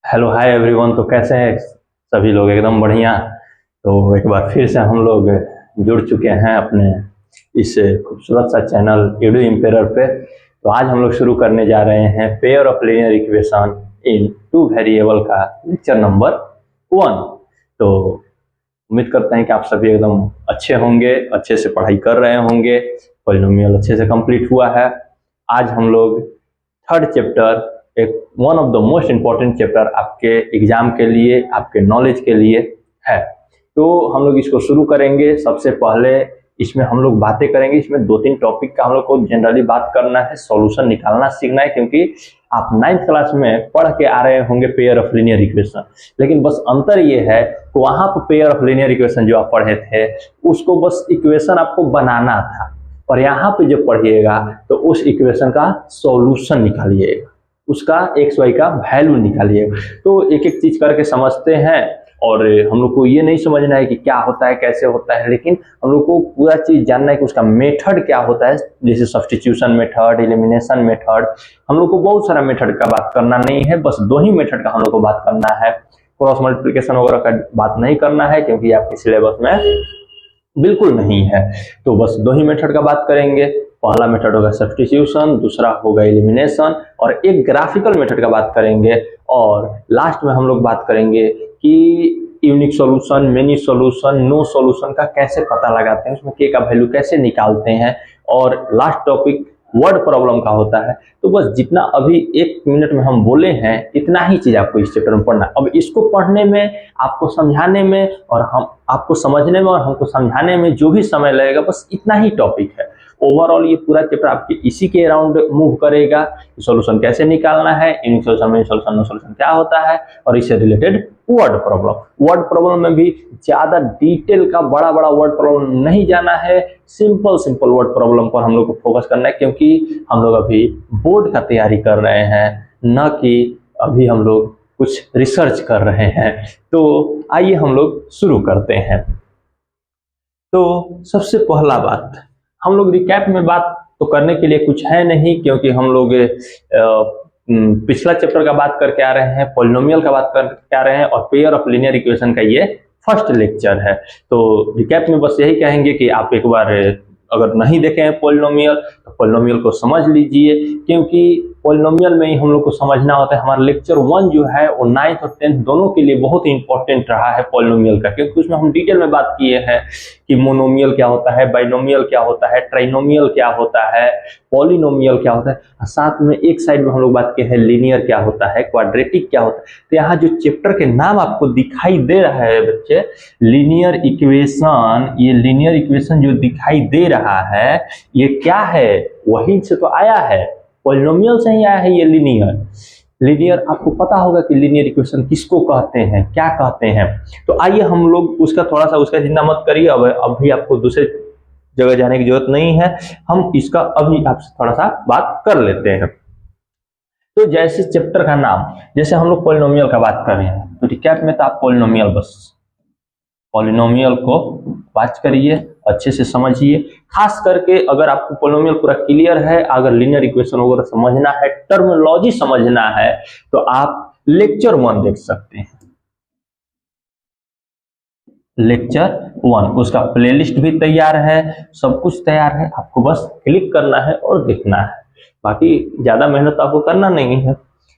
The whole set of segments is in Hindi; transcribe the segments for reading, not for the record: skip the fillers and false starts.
Hello hi everyone. तो कैसे हैं सभी लोग? एकदम बढ़िया। तो एक बार फिर से हम लोग जुड़ चुके हैं अपने इस खूबसूरत सा चैनल एडू एम्पेरर पे। तो आज हम लोग शुरू करने जा रहे हैं pair of linear equation in two variable का लेक्चर नंबर 1। तो उम्मीद करते हैं कि आप सभी एकदम अच्छे होंगे, अच्छे से पढ़ाई कर रहे होंगे, पॉलिनोमियल अच्छे से कंप्लीट हुआ है। आज हम लोग थर्ड चैप्टर, एक one of the most important chapter आपके एग्जाम के लिए, आपके नॉलेज के लिए है। तो हम लोग इसको शुरू करेंगे। सबसे पहले इसमें हम लोग बातें करेंगे। इसमें 2-3 टॉपिक का हम लोग को जनरली बात करना है, सॉल्यूशन निकालना सीखना है, क्योंकि आप 9th क्लास में पढ़ के आ रहे होंगे पेयर ऑफ लीनियर इक्वेशन। लेकिन बस अंतर ये है कि वहां पर पेयर ऑफ लीनियर इक्वेशन जो आप पढ़े थे उसको बस इक्वेशन आपको बनाना था, और यहाँ पे जब पढ़िएगा तो उस इक्वेशन का सॉल्यूशन निकालिएगा, उसका एक्स वाई का वैल्यू निकालिएगा। तो एक एक चीज करके समझते हैं। और हम लोग को ये नहीं समझना है कि क्या होता है, कैसे होता है, लेकिन हम लोग को पूरा चीज जानना है कि उसका मेथड क्या होता है। जैसे सब्स्टिट्यूशन मेथड, एलिमिनेशन मेथड, हम लोग को बहुत सारा मेथड का बात करना नहीं है, बस 2 ही मेथड का हम लोग को बात करना है। क्रॉस मल्टीप्लिकेशन वगैरह का बात नहीं करना है, क्योंकि आपके सिलेबस में बिल्कुल नहीं है। तो बस 2 ही मेथड का बात करेंगे। पहला मेथड होगा सब्स्टिट्यूशन, दूसरा होगा एलिमिनेशन, और एक ग्राफिकल मेथड का बात करेंगे। और लास्ट में हम लोग बात करेंगे कि unique solution, many solution, no solution का कैसे पता लगाते हैं, उसमें के का वैल्यू कैसे निकालते हैं। और लास्ट टॉपिक वर्ड प्रॉब्लम का होता है। तो बस जितना अभी 1 मिनट में हम बोले हैं इतना ही चीज आपको इस चैप्टर में पढ़ना है। अब इसको पढ़ने में, आपको समझाने में, और हम आपको समझने में और हमको समझाने में जो भी समय लगेगा, बस इतना ही टॉपिक है। ओवरऑल ये पूरा चैप्टर आपके इसी के अराउंड मूव करेगा। सॉल्यूशन कैसे निकालना है, unique solution, many solution, no solution क्या होता है, और इससे रिलेटेड वर्ड प्रॉब्लम में भी ज्यादा डिटेल का बड़ा बड़ा वर्ड प्रॉब्लम नहीं जाना है। सिंपल वर्ड प्रॉब्लम पर हम लोग को फोकस करना है, क्योंकि हम लोग अभी बोर्ड का तैयारी कर रहे हैं, न कि अभी हम लोग कुछ रिसर्च कर रहे हैं। तो आइए हम लोग शुरू करते हैं। तो सबसे पहला बात, हम लोग रिकैप में बात तो करने के लिए कुछ है नहीं, क्योंकि हम लोग पिछला चैप्टर का बात करके आ रहे हैं, पॉलिनोमियल का बात करके आ रहे हैं, और पेयर ऑफ लीनियर इक्वेशन का ये फर्स्ट लेक्चर है। तो रिकैप में बस यही कहेंगे कि आप एक बार अगर नहीं देखे हैं पॉलिनोमियल तो पॉलिनोमियल को समझ लीजिए, क्योंकि पॉलिनोमियल में ही हम लोग को समझना होता है। हमारा लेक्चर 1 जो है वो 9th और 10th दोनों के लिए बहुत इंपॉर्टेंट रहा है पॉलिनोमियल का, क्योंकि उसमें हम डिटेल में बात किए हैं कि मोनोमियल क्या होता है, बाइनोमियल क्या होता है, ट्राइनोमियल क्या होता है, पॉलिनोमियल क्या होता है। साथ में एक साइड में हम लोग बात किए हैं लीनियर क्या होता है, क्वाड्रेटिक क्या होता है। तो यहाँ जो चैप्टर के नाम आपको दिखाई दे रहा है बच्चे, लीनियर इक्वेशन, ये लीनियर इक्वेशन जो दिखाई दे रहा है ये क्या है, वहीं से तो आया है, पॉलिनोमियल से ही आया है ये लीनियर। आपको पता होगा कि लीनियर इक्वेशन किसको कहते हैं, क्या कहते हैं। तो आइए हम लोग उसका थोड़ा सा, उसका चिंता मत करिए, अब अभी आपको दूसरे जगह जाने की जरूरत नहीं है, हम इसका अभी आपसे थोड़ा सा बात कर लेते हैं। तो जैसे चैप्टर का नाम, जैसे हम लोग पॉलिनोमियल का बात कर रहे हैं, तो रिकैप में तो आप पॉलिनोमियल, बस पॉलिनोमियल को वाच करिए, अच्छे से समझिए। खास करके अगर आपको पॉलिनोमियल पूरा क्लियर है, अगर लीनियर इक्वेशन वगैरह समझना है, टर्मिनोलॉजी समझना है, तो आप लेक्चर 1 देख सकते हैं। लेक्चर 1 उसका प्लेलिस्ट भी तैयार है, सब कुछ तैयार है, आपको बस क्लिक करना है और देखना है। बाकी ज्यादा मेहनत आपको करना नहीं है।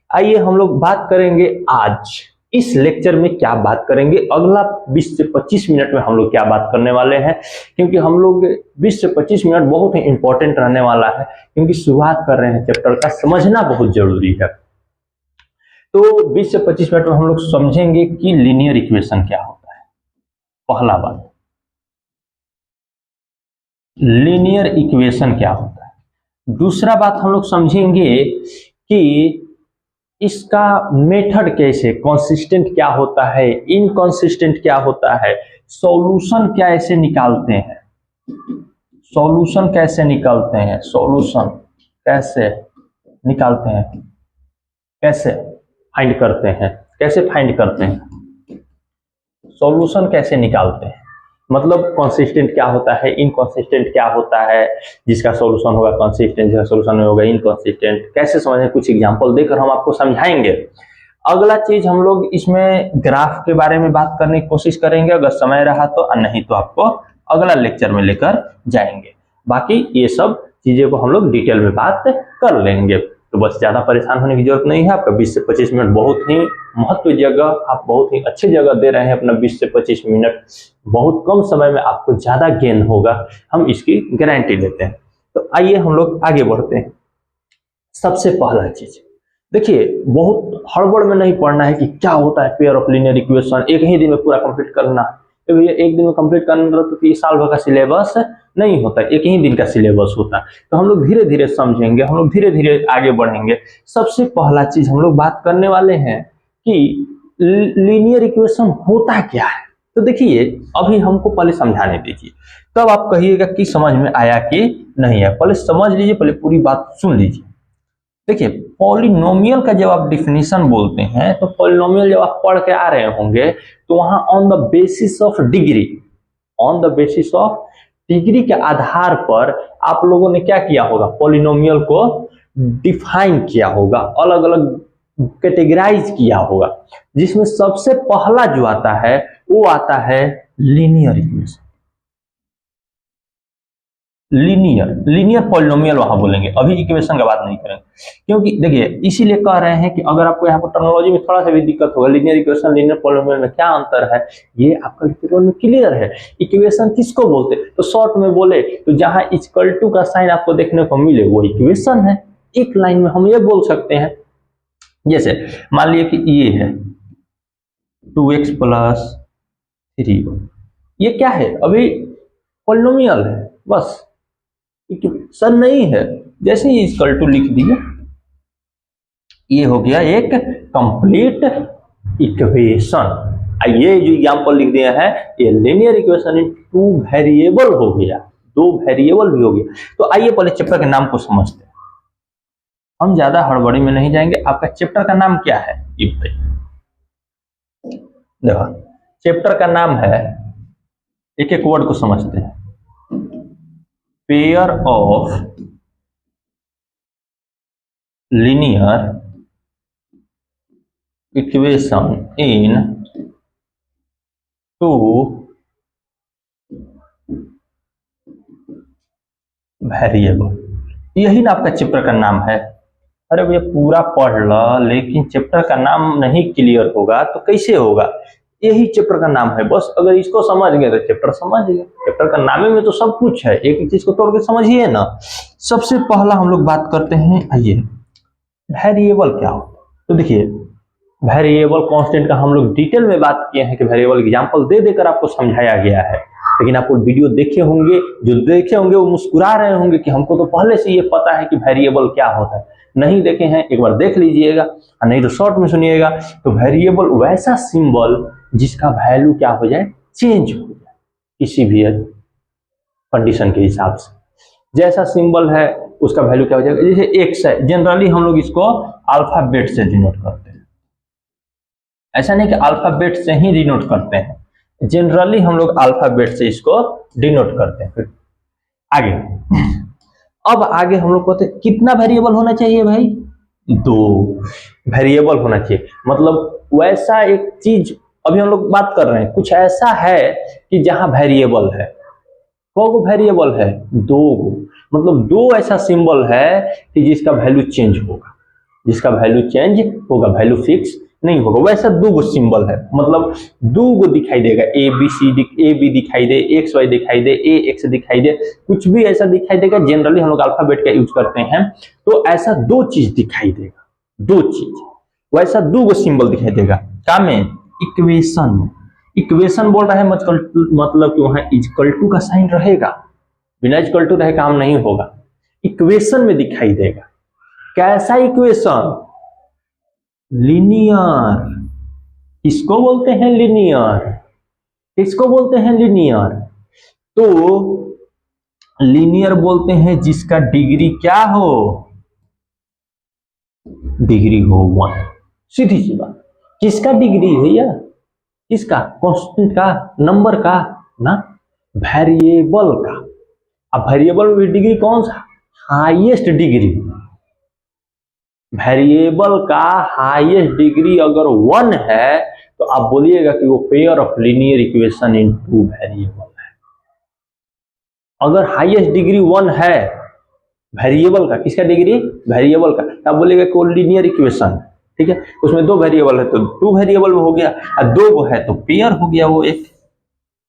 आइए हम लोग बात करेंगे आज इस लेक्चर में क्या बात करेंगे। अगला 20 से 25 मिनट में हम लोग क्या बात करने वाले हैं, क्योंकि हम लोग 20 से 25 मिनट बहुत ही इंपॉर्टेंट रहने वाला है, क्योंकि शुरुआत कर रहे हैं चैप्टर का, समझना बहुत जरूरी है। तो 20 से 25 मिनट में हम लोग समझेंगे कि लीनियर इक्वेशन क्या होता है। पहला बात, लीनियर इक्वेशन क्या होता है। दूसरा बात हम लोग समझेंगे कि इसका मेथड कैसे, कंसिस्टेंट क्या होता है, इनकंसिस्टेंट क्या होता है, सॉल्यूशन कैसे निकालते हैं, सॉल्यूशन कैसे निकालते हैं, सॉल्यूशन कैसे निकालते हैं, कैसे फाइंड करते हैं, कैसे फाइंड करते हैं, सॉल्यूशन कैसे निकालते हैं, मतलब कंसिस्टेंट क्या होता है, इनकंसिस्टेंट क्या होता है, जिसका सॉल्यूशन होगा कंसिस्टेंट, जिसका सॉल्यूशन होगा इनकंसिस्टेंट, कैसे समझें, कुछ एग्जांपल देकर हम आपको समझाएंगे। अगला चीज हम लोग इसमें ग्राफ के बारे में बात करने की कोशिश करेंगे, अगर समय रहा तो, और नहीं तो आपको अगला लेक्चर में लेकर जाएंगे। बाकी ये सब चीजें को हम लोग डिटेल में बात कर लेंगे। तो बस ज्यादा परेशान होने की जरूरत नहीं है। आपका 20 से 25 मिनट बहुत ही महत्व जगह, आप बहुत ही अच्छी जगह दे रहे हैं अपना 20 से 25 मिनट, बहुत कम समय में आपको ज्यादा गेन होगा, हम इसकी गारंटी देते हैं। तो आइए हम लोग आगे बढ़ते हैं। सबसे पहला चीज देखिए, बहुत हड़बड़ में नहीं पढ़ना है कि क्या होता है पेयर ऑफ लीनियर इक्वेशन, एक ही दिन में पूरा कंप्लीट करना। भैया एक दिन में कंप्लीट करना तो ये साल भर का सिलेबस नहीं होता, एक ही दिन का सिलेबस होता है। तो हम लोग धीरे धीरे समझेंगे, हम लोग धीरे धीरे आगे बढ़ेंगे। सबसे पहला चीज हम लोग बात करने वाले हैं कि लीनियर इक्वेशन होता क्या है। तो देखिए, अभी हमको पहले समझाने दीजिए, तब आप कहिएगा कि समझ में आया कि नहीं है। पहले समझ लीजिए, पहले पूरी बात सुन लीजिए। देखिए, पॉलिनोमियल का जब आप डिफिनीशन बोलते हैं, तो पॉलिनोमियल जब आप पढ़ के आ रहे होंगे तो वहां on the basis of degree, on the basis of degree के आधार पर आप लोगों ने क्या किया होगा, पॉलिनोमियल को डिफाइन किया होगा, अलग अलग कैटेगराइज किया होगा, जिसमें सबसे पहला जो आता है वो आता है लीनियर इक्वेशन। लीनियर पॉलिनोमियल वहां बोलेंगे, अभी इक्वेशन की बात नहीं करेंगे। क्योंकि देखिए, इसीलिए कह रहे हैं कि अगर आपको यहाँ पर टर्मिनोलॉजी में थोड़ा सा भी दिक्कत होगा, लीनियर इक्वेशन लीनियर पॉलिनोमियल में क्या अंतर है, ये आपका लेक्चर में क्लियर है। इक्वेशन किसको बोलते हैं, तो शॉर्ट में बोले तो जहां इक्वल टू का साइन आपको देखने को मिले वो इक्वेशन है। एक लाइन में हम ये बोल सकते हैं, जैसे मान लिया कि ये है 2x + 3y, ये क्या है, अभी पॉलिनोमियल है, बस इक्वेशन नहीं है। जैसे ही इक्वल टू लिख दिया, ये हो गया एक कंप्लीट इक्वेशन। ये जो एग्जांपल लिख दिया है, ये लीनियर इक्वेशन इन 2 वेरिएबल हो गया, 2 वेरिएबल भी हो गया। तो आइए पहले चैप्टर के नाम को समझते हैं, हम ज्यादा हड़बड़ी में नहीं जाएंगे। आपका चैप्टर का नाम क्या है ये बताइए। देखो, चैप्टर का नाम है, एक एक वर्ड को समझते हैं, pair of linear equation in 2 variable, यही ना आपका चैप्टर का नाम है। अरे भैया पूरा पढ़ लो, लेकिन चैप्टर का नाम नहीं क्लियर होगा तो कैसे होगा। यही चैप्टर का नाम है, बस अगर इसको समझ गए तो चैप्टर समझ गए। चैप्टर का नाम में तो सब कुछ है, एक एक चीज को तोड़ के समझिए ना। सबसे पहला हम लोग बात करते हैं, आइए वेरिएबल क्या होता है। तो देखिए, वेरिएबल कांस्टेंट का हम लोग डिटेल में बात किए हैं कि वेरिएबल एग्जांपल दे देकर आपको समझाया गया है। लेकिन आप वीडियो देखे होंगे, जो देखे होंगे वो मुस्कुरा रहे होंगे कि हमको तो पहले से ये पता है कि वेरिएबल क्या होता है। नहीं देखे हैं, एक बार देख लीजिएगा, और नहीं तो शॉर्ट में सुनिएगा। तो वेरिएबल वैसा सिंबल जिसका वैल्यू क्या हो जाए, चेंज हो जाए किसी भी कंडीशन के हिसाब से। जैसा सिंबल है उसका वैल्यू क्या हो जाएगा। जैसे एक्स है, जनरली हम लोग इसको अल्फाबेट से डिनोट करते हैं। ऐसा नहीं कि अल्फाबेट से ही डिनोट करते हैं, जनरली हम लोग अल्फाबेट से इसको डिनोट करते हैं। फिर आगे, अब आगे हम लोग कहते हैं कितना वेरिएबल होना चाहिए भाई, 2 वेरिएबल होना चाहिए। मतलब वैसा एक चीज, अभी हम लोग बात कर रहे हैं कुछ ऐसा है कि जहां वेरिएबल है, को वेरिएबल है, 2 गो, मतलब 2 ऐसा सिंबल है कि जिसका वैल्यू चेंज होगा, जिसका वैल्यू चेंज होगा, वैल्यू फिक्स नहीं होगा। वैसा 2 गो सिंबल है, मतलब 2 गो दिखाई देगा, ए बी दिखाई दे, एक्स वाई दिखाई दे, ए एक्स दिखाई दे, कुछ भी ऐसा दिखाई देगा। जनरली हम लोग अल्फाबेट का यूज करते हैं, तो ऐसा 2 चीज दिखाई देगा, 2 चीज, वैसा 2 गो सिंबल दिखाई देगा। क्या में, इक्वेशन में। इक्वेशन बोल रहा है मतलब कि वहां इक्वल टू का साइन रहेगा, बिना इक्वल टू रहे काम नहीं होगा। इक्वेशन में दिखाई देगा। कैसा इक्वेशन, लीनियर। किसको बोलते हैं लीनियर, किसको बोलते हैं लीनियर, तो लीनियर बोलते हैं जिसका डिग्री क्या हो, डिग्री हो 1। सीधी सी बात, किसका डिग्री भैया, किसका, कांस्टेंट का, नंबर का ना, वेरिएबल का। अब वेरिएबल में डिग्री कौन सा, हाईएस्ट डिग्री, वेरिएबल का हाईएस्ट डिग्री अगर 1 है तो आप बोलिएगा कि वो pair of linear equation in two variable है। अगर हाईएस्ट डिग्री 1 है वेरिएबल का, किसका डिग्री? वेरिएबल का, तो आप बोलिएगा कि वो लीनियर इक्वेशन, ठीक है, उसमें 2 वेरिएबल है तो 2 वेरिएबल में हो गया, और 2 है तो पेयर हो गया वो एक।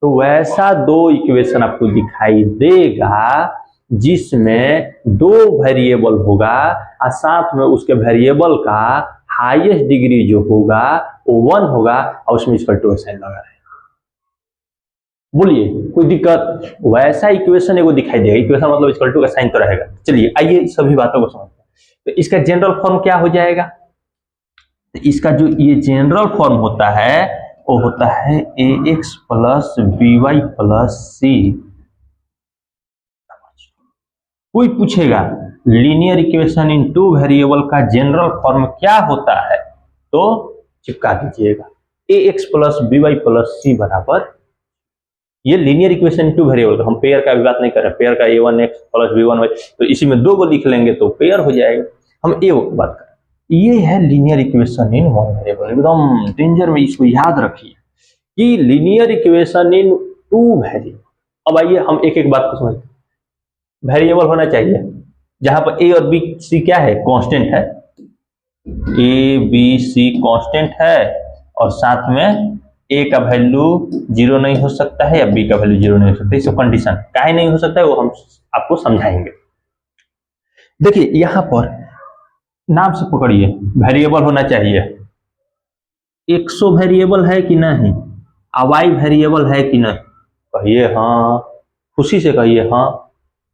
तो वैसा 2 इक्वेशन आपको दिखाई देगा जिसमें 2 वेरिएबल होगा और साथ में उसके वेरिएबल का हाईएस्ट डिग्री जो होगा वो 1 होगा और उसमें इक्वल टू साइन लगा रहेगा। बोलिए कोई दिक्कत? वैसा इक्वेशन एगो दिखाई देगा, इक्वेशन मतलब इक्वल टू का साइन तो रहेगा। चलिए आइए सभी बातों को समझते हैं। तो इसका जनरल फॉर्म क्या हो जाएगा? तो इसका जो ये जनरल फॉर्म होता है वो होता है ax plus by plus c। कोई पूछेगा लीनियर इक्वेशन इन 2 वेरिएबल का जनरल फॉर्म क्या होता है तो चिपका दीजिएगा ax plus by plus c बराबर, ये लीनियर इक्वेशन इन 2 वेरिएबल, हम पेयर का भी बात नहीं कर रहे, पेयर का a1x प्लस b1y, तो इसी में 2 को लिख लेंगे तो पेयर हो जाएगा। हम a की बात कर, ये है लीनियर इक्वेशन इन 1 वेरिएबल। एकदम डेंजर में इसको याद रखिए कि लीनियर इक्वेशन इन 2 वेरिएबल। अब आइए हम एक एक बात को समझते हैं। वेरिएबल होना चाहिए जहां पर a और b c क्या है? कांस्टेंट है, a b c कांस्टेंट है, और साथ में a का वैल्यू 0 नहीं हो सकता है या b का वैल्यू 0 नहीं हो सकता है। इसको कंडीशन काहे नहीं हो सकता है वो हम आपको समझाएंगे। देखिए यहां पर नाम से पकड़िए, वेरिएबल होना चाहिए, एक्सो वेरिएबल है कि नहीं, वाई वेरिएबल है कि नहीं, कहिए हाँ, खुशी से कहिए हाँ,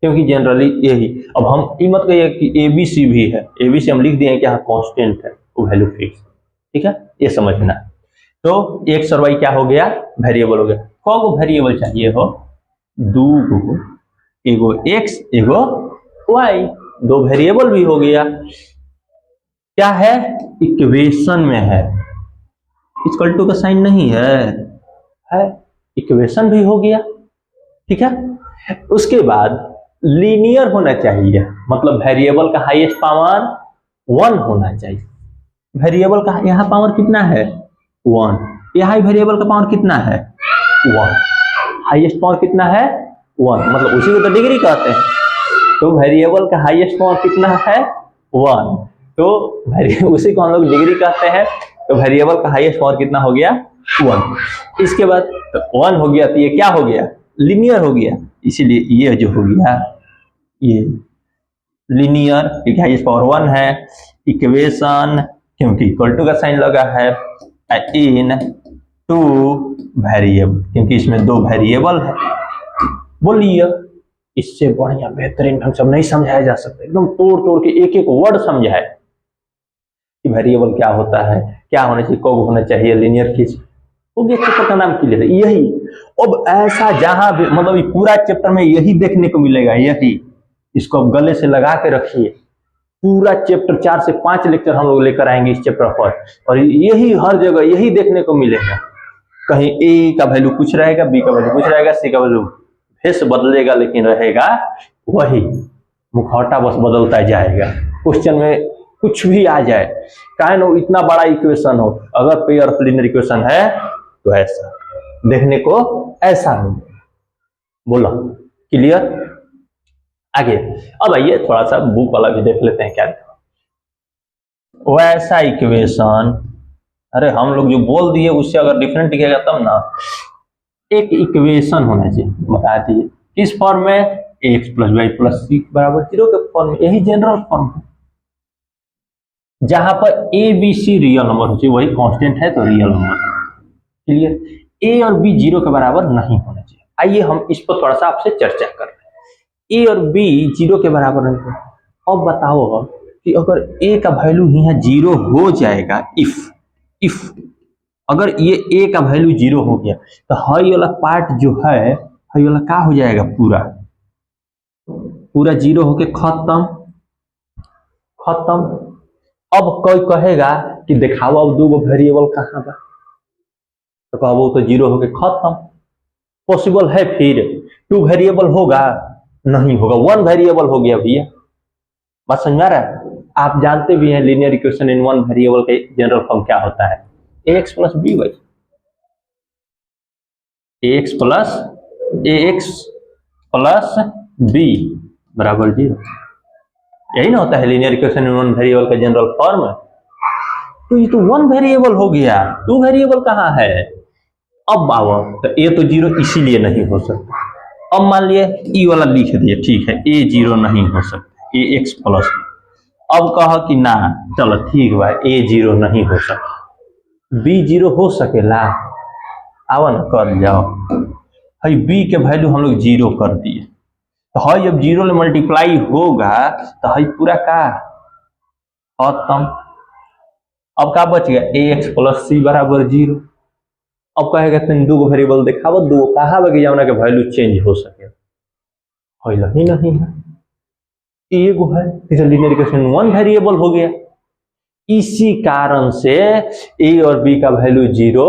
क्योंकि जनरली यही। अब हम ये मत कहिए कि एबीसी भी है, एबीसी हम लिख दिए कि यहाँ कांस्टेंट है, वो वैल्यू फिक्स, ठीक है, ये समझना। तो एक्स और वाई क्या हो गया? वेरिएबल हो गया। कौन वेरिएबल चाहिए हो? 2 गो, एगो एक्स एगो वाई, 2 वेरिएबल भी हो गया। क्या है? इक्वेशन में है, इक्वल टू का साइन नहीं है, इक्वेशन भी हो गया, ठीक है। उसके बाद लीनियर होना चाहिए, मतलब वेरिएबल का हाईएस्ट पावर 1 होना चाहिए। वेरिएबल का यहाँ पावर कितना है? 1। यहाँ वेरिएबल का पावर कितना है? 1। हाईएस्ट पावर कितना है? 1, मतलब उसी को तो डिग्री कहते हैं। तो वेरिएबल का हाईएस्ट पावर कितना है? 1। तो उसी को हम लोग डिग्री कहते हैं। तो वेरिएबल का हाईएस्ट पावर कितना हो गया? 1। इसके बाद तो 1 हो गया तो ये क्या हो गया? लीनियर हो गया। इसीलिए ये जो हो गया ये लीनियर, क्योंकि हाईएस्ट पावर 1 है। इक्वेशन क्योंकि इक्वल टू का साइन लगा है, इन 2 वेरिएबल, क्योंकि इसमें 2 वेरिएबल है। बोलिए इससे बढ़िया बेहतरीन ढंग से नहीं समझाया जा सकता, एकदम तोड़ तोड़ के एक एक वर्ड समझाए कि वेरिएबल क्या होता है, क्या होना चाहिए, कब होना चाहिए, लीनियर किस हो गया। चैप्टर का नाम क्लियर है यही। अब ऐसा जहां भी मतलब पूरा चैप्टर में यही देखने को मिलेगा, यही, इसको अब गले से लगा के रखिए। पूरा चैप्टर 4 से 5 लेक्चर हम लोग लेकर आएंगे इस चैप्टर पर, और यही हर जगह यही देखने को मिलेगा। कहीं ए का वैल्यू कुछ रहेगा, बी का वैल्यू कुछ रहेगा, सी का वैल्यू फेस बदलेगा लेकिन रहेगा वही, मुखौटा बस बदलता जाएगा। क्वेश्चन में कुछ भी आ जाए, काहे ना इतना बड़ा इक्वेशन हो, अगर पेयर ऑफ लीनियर इक्वेशन है तो ऐसा देखने को ऐसा मिलेगा। बोला क्लियर? आगे अब आइए थोड़ा सा बुक वाला भी देख लेते हैं क्या देखा। वैसा इक्वेशन, अरे हम लोग जो बोल दिए उससे अगर डिफरेंट दिखेगा तब ना। एक इक्वेशन होना चाहिए, बता दीजिए किस फॉर्म में? X plus Y plus C बराबर 0 के फॉर्म में, यही जनरल फॉर्म है। जहां पर A B C real number हो चाहिए, वही कांस्टेंट है तो रियल नंबर। क्लियर? ए और बी 0 के बराबर नहीं होना चाहिए। आइए हम इस पर थोड़ा सा आपसे चर्चा कर रहे हैं। ए और बी 0 के बराबर नहीं है। अब बताओ कि अगर ए का वैल्यू यहाँ 0 हो जाएगा, इफ अगर ये ए का वैल्यू 0 हो गया तो हाई वाला पार्ट जो है, हाई वाला क्या हो जाएगा? पूरा 0 होके खत्म। अब कोई कहेगा कि दिखाओ अब 2 वेरिएबल कहाँ बा, तो कहबो तो 0 होके खत्म। पॉसिबल है फिर 2 वेरिएबल होगा? नहीं होगा, 1 वेरिएबल हो गया भैया। बात समझ आ रहा है? आप जानते भी हैं linear equation in one variable के जनरल फॉर्म क्या होता है, ax plus B Y, ax plus B बराबर 0, यही ना होता है linear equation in one variable का जनरल फॉर्म। तो ये तो वन वेरिएबल हो गया, टू वेरिएबल कहाँ है। अब आओ तो ए तो 0 इसीलिए नहीं हो सकता। अब मान लिए ई वाला लिख दिए, ठीक है, ए 0 नहीं हो सकता, ए एक्स प्लस। अब कहा कि ना चलो ठीक बा, ए 0 नहीं हो सकता, बी 0 हो सकेला, आओ ना कर जाओ। भाई बी के वैल्यू हम लोग 0 कर दिए, तो है जब 0 ले मल्टीप्लाई होगा तो है पूरा का खत्म। अब क्या बच गया, ए एक्स प्लस सी बराबर 0। अब कहेगा तुम दो वेरिएबल दिखाओ, दो कहा लगे जाना के वैल्यू चेंज हो सके, ही नहीं है, एगो है, लीनियर इक्वेशन वन वेरिएबल हो गया। इसी कारण से ए और बी का वैल्यू 0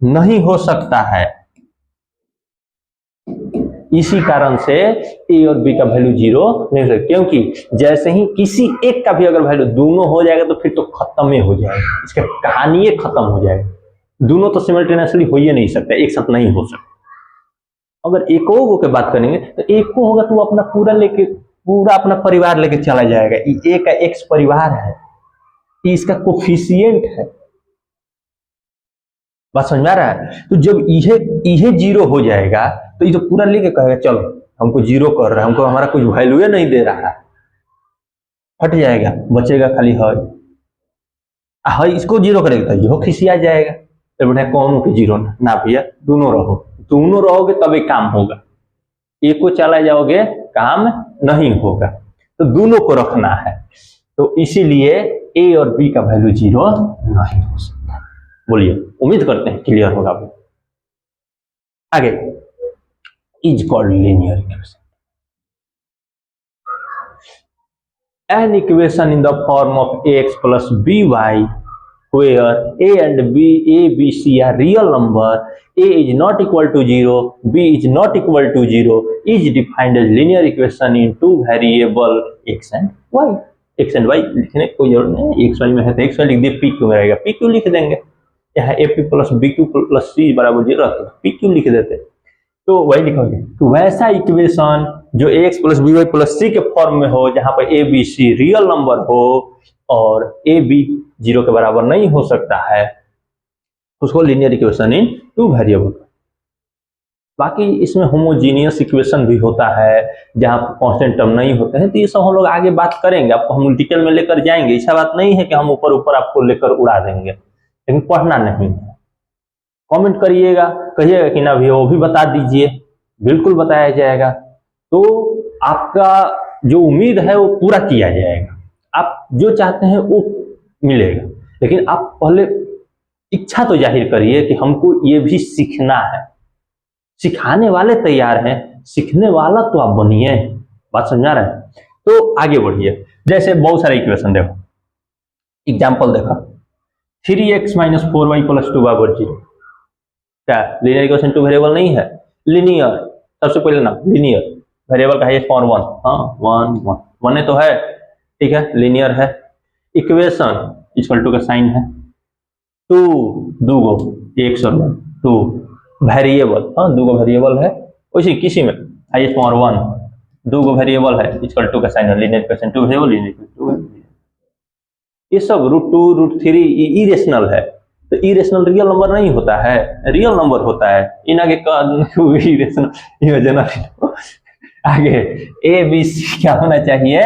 नहीं हो सकता है, इसी कारण से ए और बी का वैल्यू 0 नहीं हो सकता, क्योंकि जैसे ही किसी एक का भी अगर वैल्यू दोनों हो जाएगा तो फिर तो खत्म ही हो जाएगा, इसका कहानी खत्म हो जाएगा। दोनों तो सिमल्टेनियसली हो ही नहीं सकता, एक साथ नहीं हो सकता। अगर एको की बात करेंगे तो एको होगा तो अपना पूरा अपना परिवार लेके चला जाएगा, ये ए का एक्स परिवार है, ये इसका कोफिशिएंट है, बात समझ में आ रहा है। तो जब इहे 0 हो जाएगा तो ये तो पूरा लेके कहेगा चलो हमको 0 कर रहा है, हमको हमारा कुछ वैल्यू नहीं दे रहा है, हट जाएगा, बचेगा खाली है, इसको 0 करेगा तो ये खिसिया जाएगा, तो बढ़िया कौन के 0 ना भैया, दोनों रहोगे तभी काम होगा, एक को चला जाओगे काम नहीं होगा, तो दोनों को रखना है। तो इसीलिए ए और बी का वैल्यू 0 नहीं हो सकता। बोलिए, उम्मीद करते हैं क्लियर होगा। आगे, is called linear equation. An equation in the form of ax plus by where a and b c are real number, a is not equal to 0, b is not equal to 0, is defined as linear equation in two variable x and y। x and y लिखने कोई जरूरत नहीं, x y में है तो x y लिख दिए, p क्यों में रहेगा p क्यों लिख देंगे, यहाँ A P plus B Q plus C बराबर 0 तो पी क्यों लिख देते, तो वही लिखोगे। तो वैसा इक्वेशन जो A X plus B Y plus C के फॉर्म में हो, जहां पर A B C real number हो और ए बी 0 के बराबर नहीं हो सकता है, उसको लीनियर इक्वेशन इन टू वेरिएबल। बाकी इसमें होमोजीनियस इक्वेशन भी होता है जहां कांस्टेंट टर्म नहीं होते हैं, तो ये सब हम लोग आगे बात करेंगे, आपको हम डिटेल में लेकर जाएंगे। ऐसा बात नहीं है कि हम ऊपर ऊपर आपको लेकर उड़ा देंगे, लेकिन पढ़ना नहीं है। कमेंट करिएगा, कहिएगा कि ना भैया वो भी बता दीजिए, बिल्कुल बताया जाएगा। तो आपका जो उम्मीद है वो पूरा किया जाएगा, आप जो चाहते हैं वो मिलेगा, लेकिन आप पहले इच्छा तो जाहिर करिए कि हमको ये भी सीखना है। सिखाने वाले तैयार हैं, सीखने वाला तो आप बनिए, बात समझा रहे हैं। तो आगे बढ़िए, जैसे बहुत सारे इक्वेशन देखो, एग्जाम्पल देखा 3x माइनस 4y प्लस 2 बराबर 0, क्या लीनियर इक्वेशन टू वेरिएबल नहीं है, लीनियर, सबसे पहले ना लीनियर, वेरिएबल का हाईएस्ट पावर 1, हाँ 1 तो है, ठीक है, लीनियर है। इक्वेशन इक्वल टू का साइन है, टू दूगो एक और 1, टू वेरिएबल, हाँ दूगो वेरिएबल है, उसी किसी में हाईएस्ट पावर 1, दूगो वेरिएबल है, इक्वल टू का साइन है, linear equation two variable, linear equation two variable. ये सब √2 √3 इरेशनल है, तो इरेशनल रियल नंबर नहीं होता है, रियल नंबर होता है। इन आगे इरेशनल इमेजिनरी, आगे ए बी सी क्या होना चाहिए,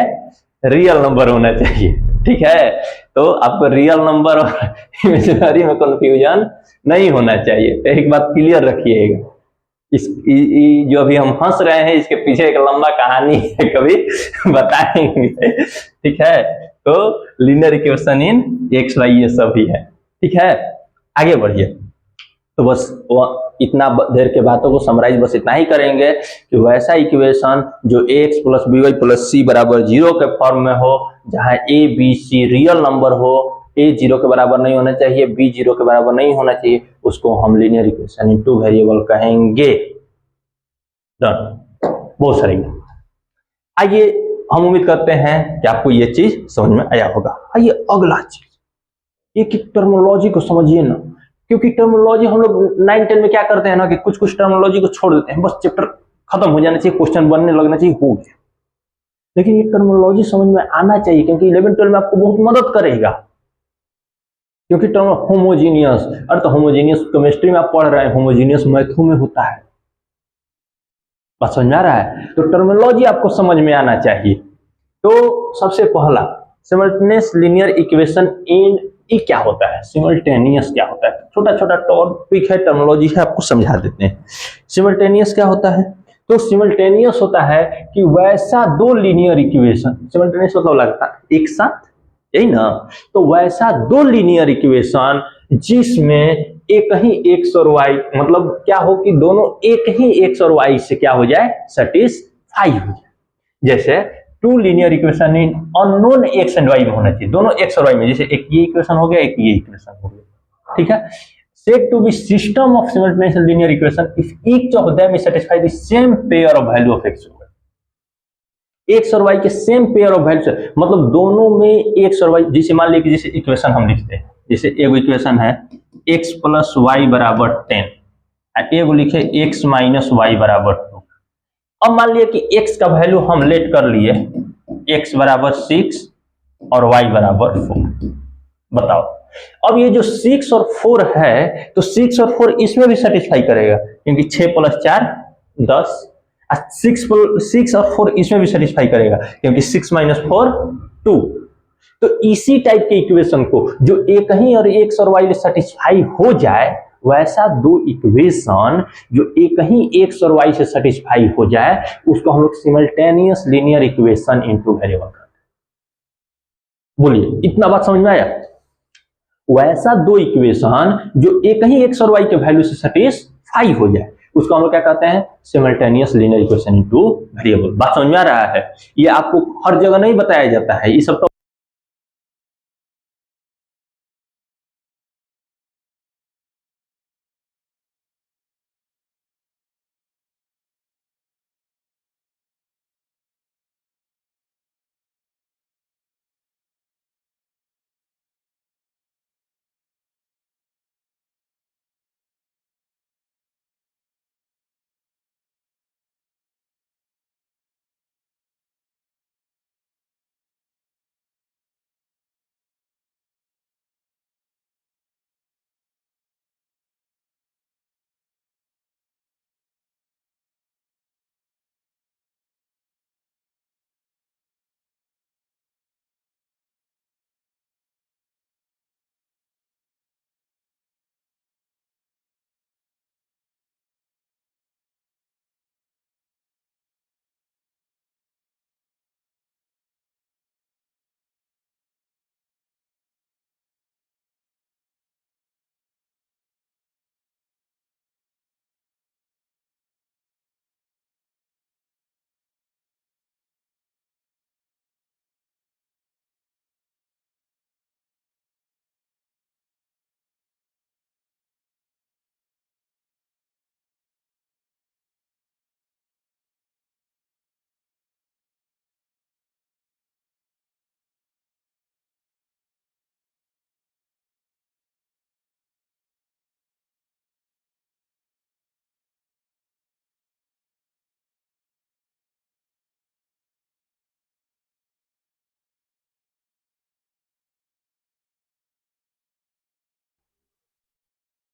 रियल नंबर होना चाहिए, ठीक है। तो आपको रियल नंबर और इमेजिनरी में कंफ्यूजन नहीं होना चाहिए, तो एक बात क्लियर रखिएगा। जो अभी हम हंस रहे हैं इसके पीछे एक लंबा कहानी है, कभी बताएंगे, ठीक है। तो linear equation in X Y ये सब ही है, ठीक है। आगे बढ़िए, तो बस इतना देर के बातों को समराइज बस इतना ही करेंगे कि वैसा इक्वेशन जो ax plus B Y plus C बराबर 0 के फॉर्म में हो, जहां A B C real number हो, a 0 के बराबर नहीं होना चाहिए, b 0 के बराबर नहीं होना चाहिए, उसको हम लीनियर इक्वेशन इन टू वेरिएबल कहेंगे। डन, बहुत सारे। आइए हम उम्मीद करते हैं कि आपको ये चीज समझ में आया होगा। आइए अगला चीज, एक एक टर्मिनोलॉजी को समझिए ना, क्योंकि टर्मिनोलॉजी हम लोग 9-10 में क्या करते हैं ना कि कुछ कुछ टर्मिनोलॉजी को छोड़ देते हैं, बस चैप्टर खत्म हो जाना चाहिए, क्वेश्चन बनने लगना चाहिए, हो गया। लेकिन ये टर्मिनोलॉजी समझ में आना चाहिए, क्योंकि 11-12 में आपको बहुत मदद करेगा। क्योंकि टर्म होमोजीनियस, अर्थ होमोजीनियस केमिस्ट्री में आप पढ़ रहे हैं, होमोजीनियस मैथों में होता है, बात समझ में आ रहा है? तो टर्मिनोलॉजी आपको समझ में आना चाहिए। तो सबसे पहला सिमल्टेनियस लीनियर इक्वेशन इन ई क्या होता है, सिमल्टेनियस क्या होता है, छोटा छोटा टॉपिक है, टर्मिनोलॉजी है, आपको समझा देते हैं। सिमल्टेनियस क्या होता है? तो सिमल्टेनियस होता है कि वैसा दो लीनियर इक्वेशन, सिमल्टेनियस मतलब लगातार एक साथ, यही ना, तो वैसा दो लीनियर इक्वेशन जिसमें एक ही एक्स और वाई, मतलब क्या हो कि दोनों एक ही एक्स और वाई से क्या हो जाए, सेटिस्फाई हो जाए। जैसे two linear equation in unknown X and Y में होना चाहिए, दोनों एक्स और वाई में, जैसे एक ये इक्वेशन हो गया, एक ये इक्वेशन हो गया, ठीक है। Set to be system of simultaneous linear equation if each of them is satisfy the same pair of value of X, X और वाई के सेम पेयर ऑफ वैल्यू, मतलब दोनों में एक्स और वाई, जैसे मान लीजिए जैसे इक्वेशन हम लिखते हैं, जैसे एक इक्वेशन है x प्लस वाई बराबर 10, एक लिखे x माइनस वाई बराबर 2। अब मान लिया कि x का वैल्यू हम लेट कर लिए x बराबर 6 और y बराबर 4। बताओ अब ये जो 6 और 4 है, तो 6 और 4 इसमें भी सेटिस्फाई करेगा, क्योंकि 6 प्लस 4 10, 6 और 4 इसमें भी सेटिस्फाई करेगा, क्योंकि 6 माइनस 4 2। तो इसी टाइप के इक्वेशन को जो एक ही और एक्स और वाई सेटिस्फाई हो जाए, वैसा दो इक्वेशन जो एक ही एक्स और वाई से सेटिस्फाई हो जाए, उसको हम लोग simultaneous linear equation into variable करते हैं। बोलिए इतना बात समझ में आया? वैसा दो इक्वेशन जो एक ही एक्स और वाई के वैल्यू से सेटिस्फाई हो जाए, उसको हम लोग क्या कहते हैं, simultaneous linear equation into variable. बात समझ में आ रहा है? ये आपको हर जगह नहीं बताया जाता है, ये सब तो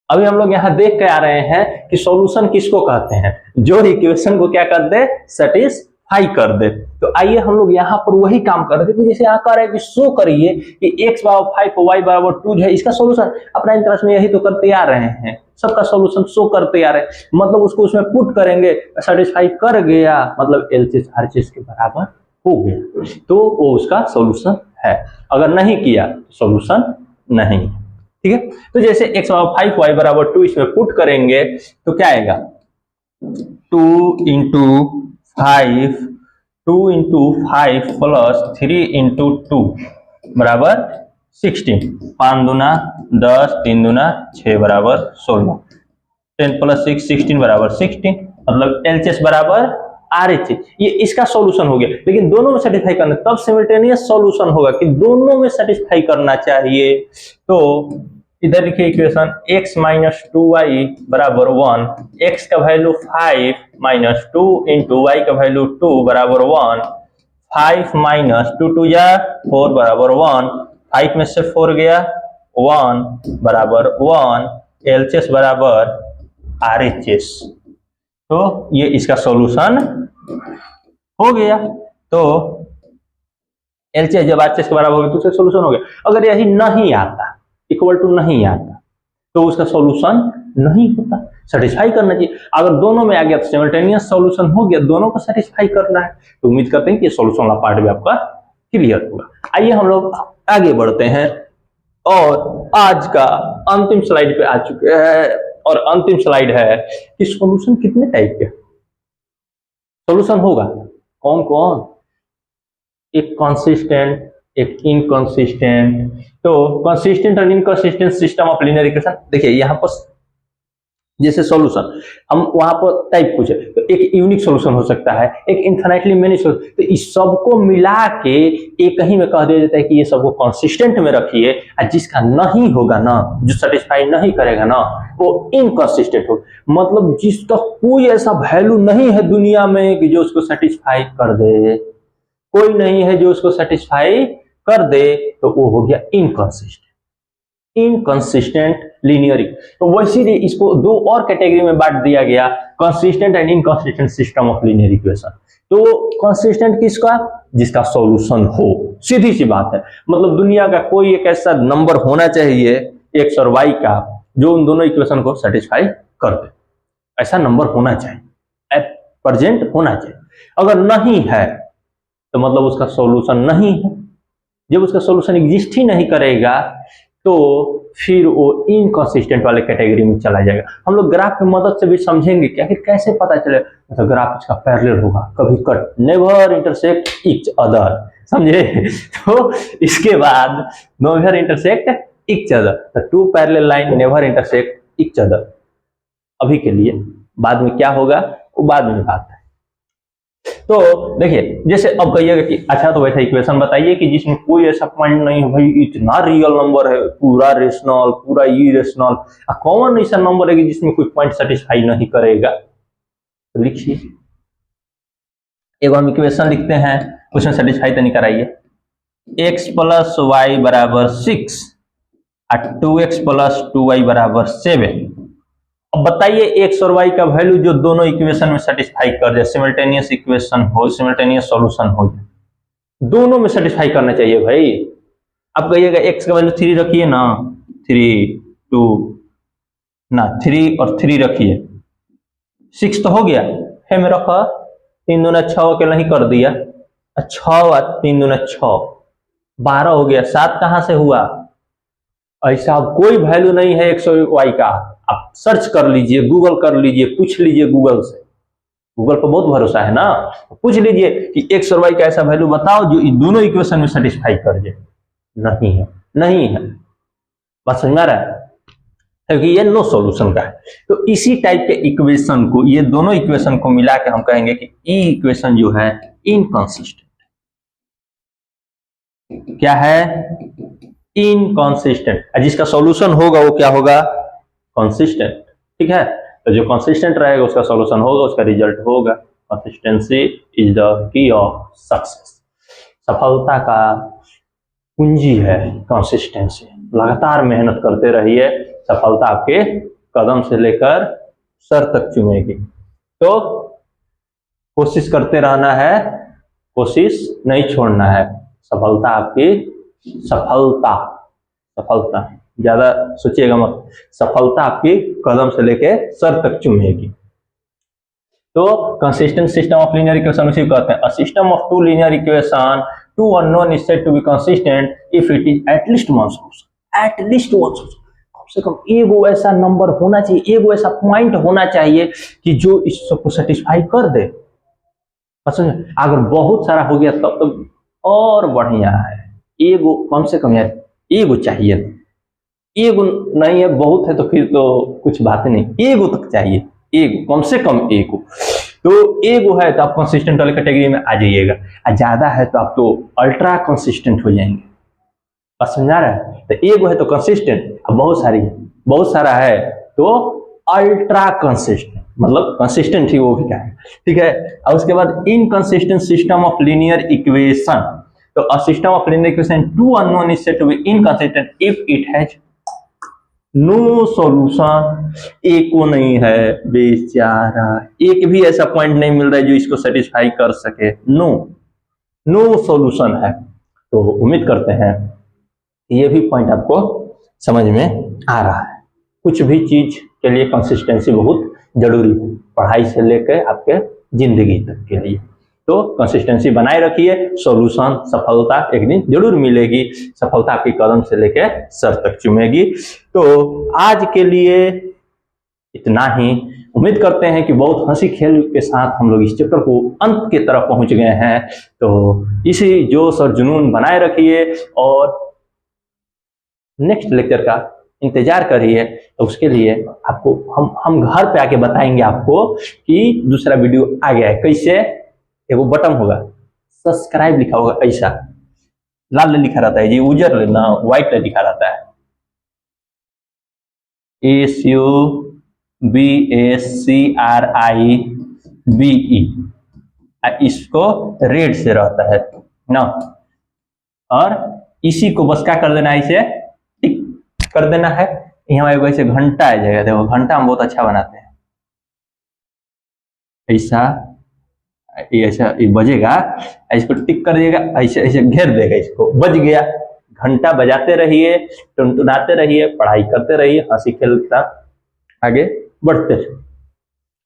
अभी हम लोग यहाँ देख के आ रहे हैं कि सॉल्यूशन किसको कहते हैं, जो इक्वेशन को क्या कर दे, सेटिस्फाई कर दे। तो आइए हम लोग यहाँ पर वही काम कर रहे थे, जैसे यहाँ कह रहे हैं कि शो करिए कि x बराबर 5 और y बराबर 2 है, इसका सॉल्यूशन अपना इंटरेस्ट में यही तो करते आ रहे हैं, सबका सॉल्यूशन शो करते आ रहे हैं, मतलब उसको उसमें पुट करेंगे, सेटिस्फाई कर गया, मतलब एलसीएस आरसीएस के बराबर हो गया, तो वो उसका सॉल्यूशन है। अगर नहीं किया तो सॉल्यूशन नहीं, ठीक है। तो जैसे x बराबर 5 y बराबर 2 इसमें पुट करेंगे तो क्या आएगा, 2 इंटू 5 प्लस 3 इंटू 2 बराबर 16, 5 दूना 10, 3 दूना 6 बराबर 16, 10 प्लस 6 16 बराबर 16, मतलब एलसीएस बराबर RHS, ये इसका सॉल्यूशन हो गया। लेकिन दोनों में सेटिस्फाई करना, तब सिमिल्टेनियस सॉल्यूशन होगा कि दोनों में सेटिस्फाई करना चाहिए। तो इधर लिखिए इक्वेशन x माइनस 2y बराबर 1, x का वैल्यू 5 माइनस 2 इंटू वाई का वैल्यू 2 बराबर 1, 5 माइनस 2 2 या 4 बराबर 1, 5 में से 4 गया 1 बराबर 1, LHS बराबर RHS। तो ये इसका सॉल्यूशन हो गया। तो LHS जब RHS के बराबर हो गया तो उसका सॉल्यूशन हो गया। अगर यही नहीं आता, इक्वल टू नहीं आता, तो उसका सॉल्यूशन नहीं होता, सेटिस्फाई करना चाहिए। अगर दोनों में आ गया तो सिमिल्टेनियस सॉल्यूशन हो गया, दोनों को सेटिस्फाई करना है। तो उम्मीद करते हैं कि सॉल्यूशन वाला पार्ट भी आपका क्लियर होगा। आइए हम लोग आगे बढ़ते हैं और आज का अंतिम स्लाइड पे आ चुके हैं। और अंतिम स्लाइड है कि सॉल्यूशन कितने टाइप के सॉल्यूशन होगा, कौन कौन, एक कंसिस्टेंट, एक इनकंसिस्टेंट। तो कंसिस्टेंट और inconsistent system of linear equation, देखिए यहाँ पर जैसे सॉल्यूशन हम वहां पर टाइप पूछे तो एक यूनिक सॉल्यूशन हो सकता है, एक इनफाइनाइटली मेनी सॉल्यूशन। तो इस सबको मिला के एक ही में कह दिया जाता है कि ये सबको कंसिस्टेंट में रखिए, और जिसका नहीं होगा ना, जो सेटिस्फाई नहीं करेगा ना, वो इनकंसिस्टेंट हो। मतलब जिसका कोई ऐसा वैल्यू नहीं है दुनिया में कि जो उसको सेटिस्फाई कर दे, कोई नहीं है जो उसको सेटिस्फाई कर दे, तो वो हो गया इनकंसिस्टेंट, इनकंसिस्टेंट लीनियर। तो वैसे ही इसको दो और कैटेगरी में बांट दिया गया, consistent and inconsistent system of linear equation. तो कंसिस्टेंट किसका, जिसका सॉल्यूशन हो, सीधी सी बात है। मतलब दुनिया का कोई एक ऐसा नंबर होना चाहिए एक्स और वाई का जो उन दोनों इक्वेशन को सेटिस्फाई कर दे, ऐसा नंबर होना चाहिए, एट प्रेजेंट होना चाहिए। अगर नहीं है तो मतलब उसका सॉल्यूशन नहीं है। जब उसका सॉल्यूशन एग्जिस्ट ही नहीं करेगा तो फिर वो इनकंसिस्टेंट वाले कैटेगरी में चला जाएगा। हम लोग ग्राफ की मदद से भी समझेंगे कि आखिर कैसे पता चले। तो ग्राफ इसका पैरेलल होगा, कभी cut, never intersect each other, समझे। तो इसके बाद नेवर इंटरसेक्ट ईच अदर, तो two parallel line never intersect each other. अभी के लिए, बाद में क्या होगा वो बाद में बात है। तो देखिए, जैसे अब कहिएगा कि अच्छा तो वैसा इक्वेशन बताइए कि जिसमें कोई ऐसा पॉइंट नहीं है, भाई इतना रियल नंबर है, पूरा रेशनल, पूरा इरेशनल, कौन ऐसा नंबर है कि जिसमें कोई पॉइंट सेटिस्फाई नहीं करेगा। तो लिखिए, एक हम इक्वेशन लिखते हैं, उसमें सेटिस्फाई तो नहीं कराइए। x प्लस वाई बराबर 6 और 2x प्लस 2y बराबर 7। अब बताइए x और y का वैल्यू जो दोनों इक्वेशन में सेटिस्फाई कर जाए, सिमिल्टेनियस इक्वेशन हो, सिमिल्टेनियस सॉल्यूशन हो जाए, दोनों में सेटिस्फाई करना चाहिए भाई। अब कहिएगा x का वैल्यू 3 रखिए ना, 3 2 ना 3 और 3 रखिए, 6 तो हो गया है में रखा, 3 दूना 6 के नहीं कर दिया, 6 और 3 दूना 6, 12 हो गया। 7 कहां से हुआ, ऐसा कोई वैल्यू नहीं है x और y का। आप सर्च कर लीजिए, गूगल कर लीजिए, पूछ लीजिए गूगल से, गूगल पर बहुत भरोसा है ना, पूछ लीजिए कि x और y का ऐसा वैल्यू बताओ जो इन दोनों इक्वेशन में सेटिस्फाई कर जाए। नहीं है, नहीं है, बात समझ में आ रहा है, क्योंकि ये नो सॉल्यूशन का है। तो इसी टाइप के इक्वेशन को, ये दोनों इक्वेशन को मिला के हम कहेंगे कि ई इक्वेशन जो है इनकंसिस्टेंट। क्या है, इनकंसिस्टेंट। जिसका सॉल्यूशन होगा वो क्या होगा, कंसिस्टेंट। ठीक है, तो जो कंसिस्टेंट रहेगा उसका सॉल्यूशन होगा, उसका रिजल्ट होगा। Consistency is the key of success, सफलता का कुंजी है कंसिस्टेंसी। लगातार मेहनत करते रहिए, सफलता आपके कदम से लेकर सर तक चूमेगी। तो कोशिश करते रहना है, कोशिश नहीं छोड़ना है। सफलता आपकी, सफलता, सफलता ज्यादा सोचिएगा मत, सफलता आपकी कदम से लेके सर तक चूमेगी। तो consistent system of linear equation उसी कहते हैं। A system of two linear equation, two unknown is said to be consistent if it is at least one solution. At least one solution, कम से कम एगो ऐसा नंबर होना चाहिए, एगो ऐसा पॉइंट होना चाहिए कि जो इस सबको सेटिस्फाई कर दे। अगर बहुत सारा हो गया तब तो और बढ़िया है, एगो कम से कम यार, एगो चाहिए। एगो नहीं है, बहुत है तो फिर तो कुछ बात नहीं, एगो तक चाहिए, एगो कम से कम एगो। तो एगो है तो आप कंसिस्टेंट वाले कैटेगरी में आ जाइएगा, और ज्यादा है तो आप तो अल्ट्रा कंसिस्टेंट हो जाएंगे। बस समझा रहा है? तो एगो है तो कंसिस्टेंट, अब बहुत सारा है तो अल्ट्रा कंसिस्टेंट, मतलब कंसिस्टेंट ही वो भी क्या है, ठीक है। और उसके बाद inconsistent system of linear equation, तो a system of linear equation two unknown is said to be inconsistent if it has no solution, एक को नहीं है बेचारा, एक भी ऐसा पॉइंट नहीं मिल रहा है जो इसको सेटिस्फाई कर सके, नो सॉल्यूशन है। तो उम्मीद करते हैं ये भी पॉइंट आपको समझ में आ रहा है। कुछ भी चीज के लिए कंसिस्टेंसी बहुत जरूरी है, पढ़ाई से लेकर आपके जिंदगी तक के लिए। तो कंसिस्टेंसी बनाए रखिए, सॉल्यूशन, सफलता एक दिन जरूर मिलेगी, सफलता आपके कदम से लेकर सर तक चूमेगी। तो आज के लिए इतना ही। उम्मीद करते हैं कि बहुत हंसी खेल के साथ हम लोग इस चैप्टर को अंत की तरफ पहुंच गए हैं। तो इसी जोश और जुनून बनाए रखिए और नेक्स्ट लेक्चर का इंतजार करिए। तो उसके लिए आपको हम घर पे आके बताएंगे आपको कि दूसरा वीडियो आ गया है कैसे। एगो बटन होगा, सब्सक्राइब लिखा होगा, ऐसा लाल लिखा रहता है जी, उजर लेना व्हाइट लिखा रहता है, SUBSCRIBE, इसको रेड से रहता है ना। और इसी को बस क्या कर देना है, इसे टिक कर देना है। यहाँ वैसे घंटा आ जाएगा, देखो घंटा हम बहुत अच्छा बनाते हैं, ऐसा ऐसा ये बजेगा, इसको टिक कर दिएगा, ऐसे ऐसे घेर देगा, इसको बज गया। घंटा बजाते रहिए, टुनटुनाते रहिए, पढ़ाई करते रहिए, हंसी खेल के साथ आगे बढ़ते रहिए,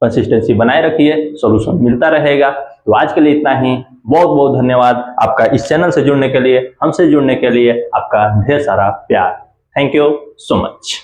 कंसिस्टेंसी बनाए रखिए, सॉल्यूशन मिलता रहेगा। तो आज के लिए इतना ही। बहुत बहुत धन्यवाद आपका इस चैनल से जुड़ने के लिए, हमसे जुड़ने के लिए आपका ढेर सारा प्यार। Thank you so much.